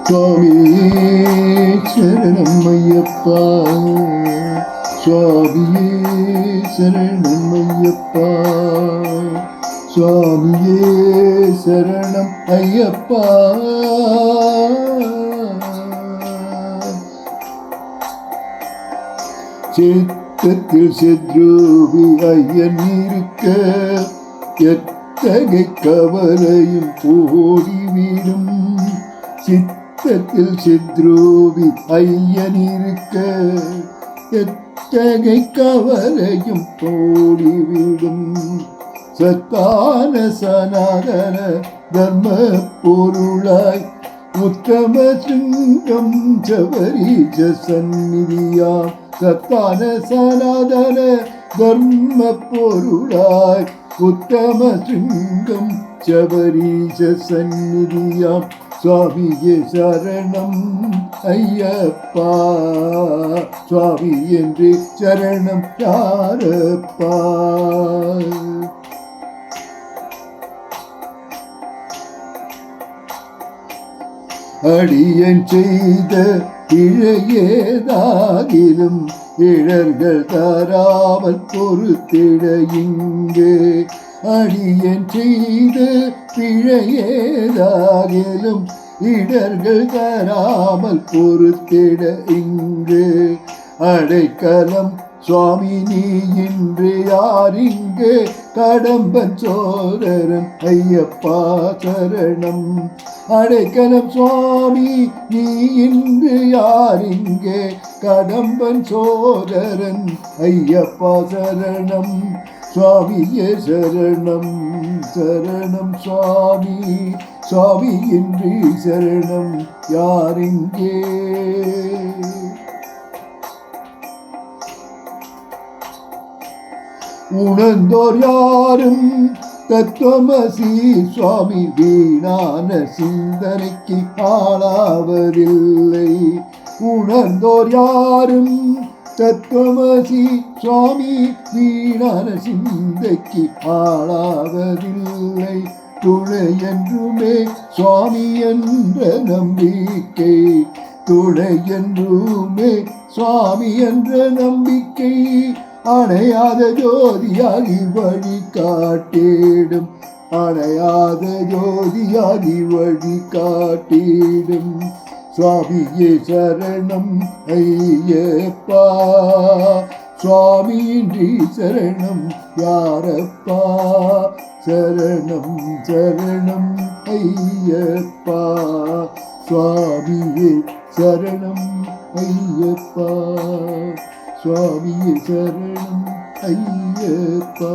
சுவாமியே சரணம் ஐயப்பா, சுவாமியே சரணம் ஐயப்பா, சுவாமியே சரணம் ஐயப்பா. சித்தத்தில் செத்ரூபி ஐயன் இருக்க எத்தகை கவலையும் ஓடிவிடும். சித்தத்தில் செத்ரூபி ஐயன் இருக்க எத்தகை கவலையும் ஓடிவிடும். சத்தான சனாதன தர்ம பொருளாய் உத்தம சிங்கம் சபரீஜ சந்நிதியாம். சத்தான சனாதன தர்ம பொருளாய் உத்தம சிங்கம் சபரீஜ சந்நிதியாம். சுவாமியே சரணம் ஐயப்பா, சுவாமி என்று சரணம் யாரப்பா. அடியன் செய்த இழையேதாகிலும் இழர்கள் தராமல் பொறுத்திட இங்கு. அடியன் செய்த பிழையேதாகிலும் இடர்கள் தராமல் பொறுத்திட இங்கு. அடைக்கலம் சுவாமி நீ இன்று யாரிங்கு, கடம்பன் சோதரன் ஐயப்பா சரணம். அடைக்கலம் சுவாமி நீ இன்று யாரிங்கே, கடம்பன் சோதரன் ஐயப்பா சரணம். சுவாமியே சரணம் சரணம் சுவாமி, சுவாமி இன்றி சரணம் யாரிங்கே. உணர்ந்தோர் யாரும் தத்துவமசி சுவாமி வீணான சிந்தனைக்கு ஆளாவதில்லை. உணர்ந்தோர் யாரும் தத்துவமசி சுவாமி வீணான சிந்தைக்கு ஆளாவதில்லை. துணை என்றுமே சுவாமி என்ற நம்பிக்கை, துணை என்றுமே சுவாமி என்ற நம்பிக்கை. அணையாத ஜோதியாகி வழி காட்டிடும், அணையாத ஜோதியாகி வழி காட்டிடும். சுவாமியே சரணம் ஐயப்பா, சுவாமியின்றி சரணம் யாரப்பா. சரணம் சரணம் ஐயப்பா, சுவாமியே சரணம் ஐயப்பா, சுவாமியே சரணம் ஐயப்பா.